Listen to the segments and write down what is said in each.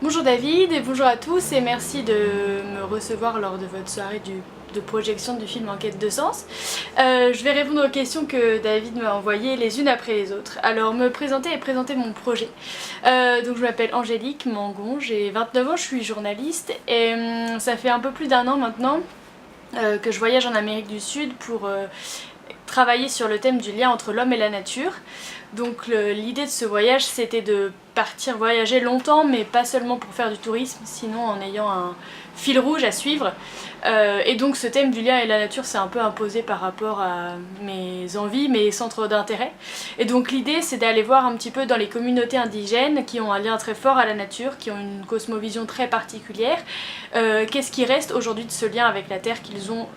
Bonjour David et bonjour à tous et merci de me recevoir lors de votre soirée de projection du film En quête de sens. Je vais répondre aux questions que David m'a envoyées les unes après les autres. Alors me présenter et présenter mon projet. Donc je m'appelle Angélique Mangon, j'ai 29 ans, je suis journaliste et ça fait un peu plus d'un an maintenant que je voyage en Amérique du Sud pour travailler sur le thème du lien entre l'homme et la nature. Donc l'idée de ce voyage c'était de partir voyager longtemps mais pas seulement pour faire du tourisme, sinon en ayant un fil rouge à suivre. Et donc ce thème du lien et la nature s'est un peu imposé par rapport à mes envies, mes centres d'intérêt. Et donc l'idée c'est d'aller voir un petit peu dans les communautés indigènes qui ont un lien très fort à la nature, qui ont une cosmovision très particulière. Qu'est-ce qui reste aujourd'hui de ce lien avec la terre qu'ils ont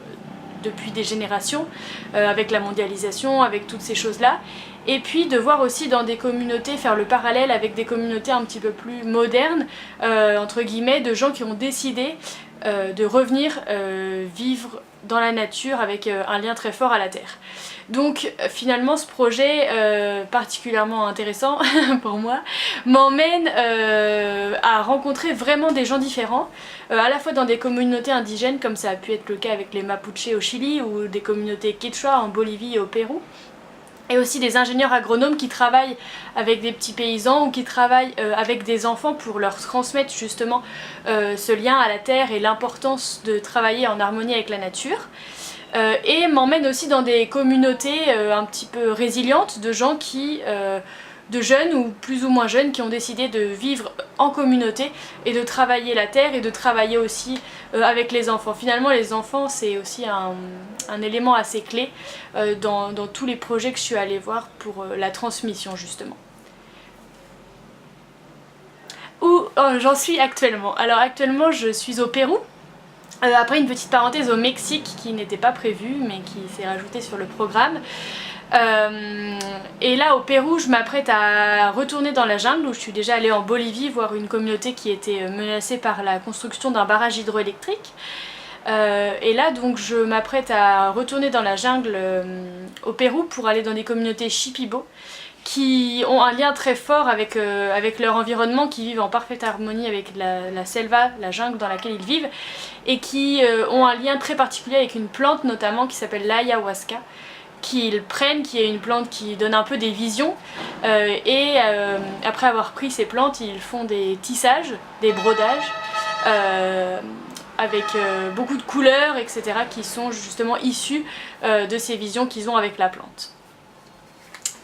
depuis des générations, avec la mondialisation, avec toutes ces choses-là. Et puis de voir aussi dans des communautés, faire le parallèle avec des communautés un petit peu plus modernes, entre guillemets, de gens qui ont décidé de revenir vivre dans la nature avec un lien très fort à la terre. Donc finalement ce projet particulièrement intéressant pour moi m'emmène à rencontrer vraiment des gens différents, à la fois dans des communautés indigènes comme ça a pu être le cas avec les Mapuches au Chili ou des communautés Quechua en Bolivie et au Pérou. Et aussi des ingénieurs agronomes qui travaillent avec des petits paysans ou qui travaillent avec des enfants pour leur transmettre justement ce lien à la terre et l'importance de travailler en harmonie avec la nature. Et m'emmène aussi dans des communautés un petit peu résilientes de gens qui, de jeunes ou plus ou moins jeunes qui ont décidé de vivre en communauté et de travailler la terre et de travailler aussi avec les enfants. Finalement les enfants c'est aussi un élément assez clé dans tous les projets que je suis allée voir pour la transmission justement. Où j'en suis actuellement? Alors actuellement je suis au Pérou. Après une petite parenthèse au Mexique qui n'était pas prévue mais qui s'est rajoutée sur le programme. Et là au Pérou je m'apprête à retourner dans la jungle où je suis déjà allée en Bolivie voir une communauté qui était menacée par la construction d'un barrage hydroélectrique. Et là donc je m'apprête à retourner dans la jungle au Pérou pour aller dans des communautés Shipibo qui ont un lien très fort avec leur environnement, qui vivent en parfaite harmonie avec la selva, la jungle dans laquelle ils vivent, et qui ont un lien très particulier avec une plante notamment qui s'appelle l'ayahuasca, qu'ils prennent, qui est une plante qui donne un peu des visions, et après avoir pris ces plantes, ils font des tissages, des brodages, avec beaucoup de couleurs, etc., qui sont justement issues de ces visions qu'ils ont avec la plante.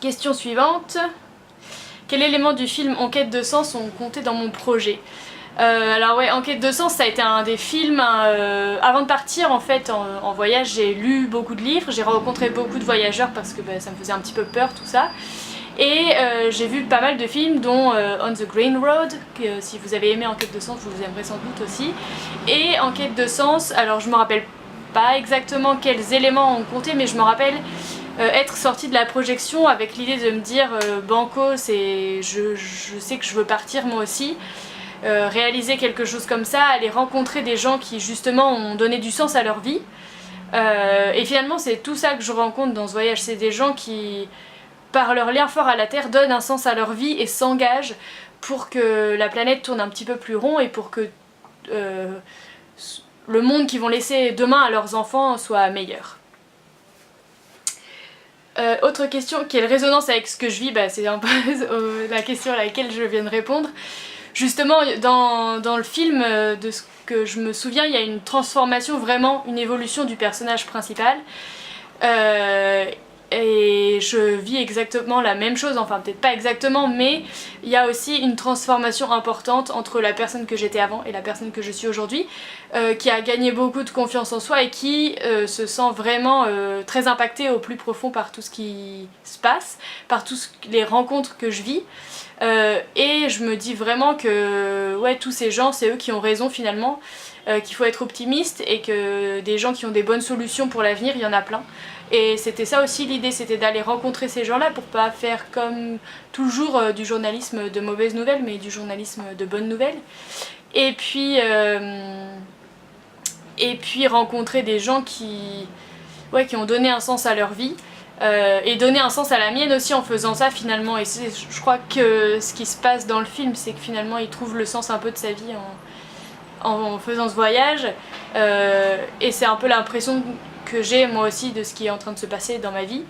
Question suivante. Quel élément du film En quête de sens ont compté dans mon projet? Alors ouais, En quête de sens ça a été un des films, avant de partir en fait en voyage j'ai lu beaucoup de livres, j'ai rencontré beaucoup de voyageurs parce que ça me faisait un petit peu peur tout ça. Et j'ai vu pas mal de films dont On the Green Road, que si vous avez aimé En quête de sens vous aimerez sans doute aussi. Et En quête de sens, alors je me rappelle pas exactement quels éléments ont compté mais je me rappelle être sortie de la projection avec l'idée de me dire banco, je sais que je veux partir moi aussi, réaliser quelque chose comme ça, aller rencontrer des gens qui justement ont donné du sens à leur vie. Et finalement c'est tout ça que je rencontre dans ce voyage, c'est des gens qui par leur lien fort à la terre donnent un sens à leur vie et s'engagent pour que la planète tourne un petit peu plus rond et pour que le monde qu'ils vont laisser demain à leurs enfants soit meilleur. Autre question, quelle résonance avec ce que je vis? C'est un peu la question à laquelle je viens de répondre. Justement, dans le film, de ce que je me souviens, il y a une transformation, vraiment une évolution du personnage principal. Et je vis exactement la même chose, enfin peut-être pas exactement, mais il y a aussi une transformation importante entre la personne que j'étais avant et la personne que je suis aujourd'hui, qui a gagné beaucoup de confiance en soi et qui se sent vraiment très impactée au plus profond par tout ce qui se passe, par toutes les rencontres que je vis. Et je me dis vraiment que ouais, tous ces gens, c'est eux qui ont raison finalement, qu'il faut être optimiste et que des gens qui ont des bonnes solutions pour l'avenir, il y en a plein. Et c'était ça aussi l'idée, c'était d'aller rencontrer ces gens-là pour pas faire comme toujours du journalisme de mauvaises nouvelles, mais du journalisme de bonnes nouvelles. Et puis rencontrer des gens qui ont donné un sens à leur vie, et donner un sens à la mienne aussi en faisant ça finalement. Et je crois que ce qui se passe dans le film, c'est que finalement il trouve le sens un peu de sa vie en faisant ce voyage, et c'est un peu l'impression que j'ai moi aussi de ce qui est en train de se passer dans ma vie,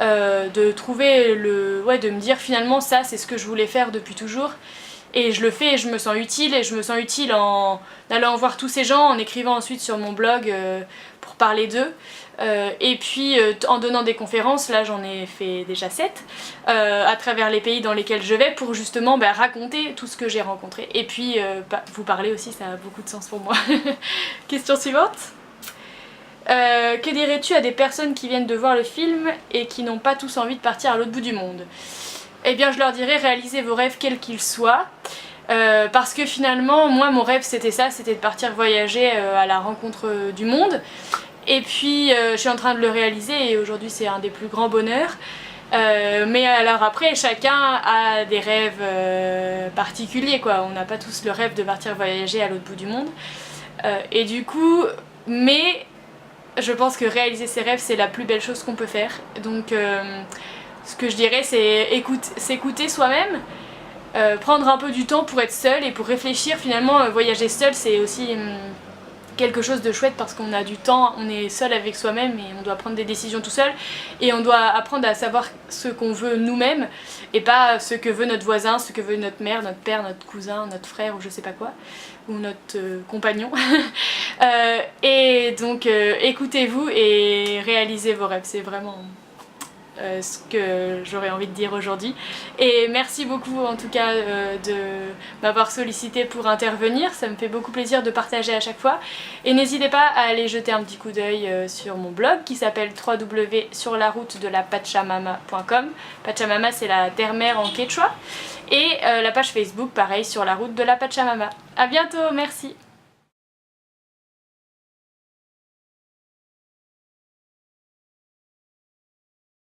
de trouver de me dire finalement ça c'est ce que je voulais faire depuis toujours. Et je le fais et je me sens utile en allant voir tous ces gens, en écrivant ensuite sur mon blog pour parler d'eux. Et puis en donnant des conférences, là j'en ai fait déjà 7, à travers les pays dans lesquels je vais pour justement raconter tout ce que j'ai rencontré. Et puis vous parler aussi, ça a beaucoup de sens pour moi. Question suivante. Que dirais-tu à des personnes qui viennent de voir le film et qui n'ont pas tous envie de partir à l'autre bout du monde ? Eh bien je leur dirais réalisez vos rêves quels qu'ils soient, parce que finalement moi mon rêve c'était ça, c'était de partir voyager à la rencontre du monde, et puis je suis en train de le réaliser et aujourd'hui c'est un des plus grands bonheurs, mais alors après chacun a des rêves particuliers quoi, on n'a pas tous le rêve de partir voyager à l'autre bout du monde, et du coup, mais je pense que réaliser ses rêves c'est la plus belle chose qu'on peut faire, donc ce que je dirais c'est s'écouter soi-même, prendre un peu du temps pour être seul et pour réfléchir. Finalement voyager seul c'est aussi quelque chose de chouette parce qu'on a du temps, on est seul avec soi-même et on doit prendre des décisions tout seul et on doit apprendre à savoir ce qu'on veut nous-mêmes et pas ce que veut notre voisin, ce que veut notre mère, notre père, notre cousin, notre frère ou je sais pas quoi, ou notre compagnon. Et donc écoutez-vous et réalisez vos rêves, c'est vraiment ce que j'aurais envie de dire aujourd'hui. Et merci beaucoup en tout cas de m'avoir sollicité pour intervenir, ça me fait beaucoup plaisir de partager à chaque fois. Et n'hésitez pas à aller jeter un petit coup d'œil sur mon blog qui s'appelle www.surlaroutedelapachamama.com. Pachamama c'est la terre-mère en quechua. Et la page Facebook pareil, Sur la route de la Pachamama. A bientôt, merci.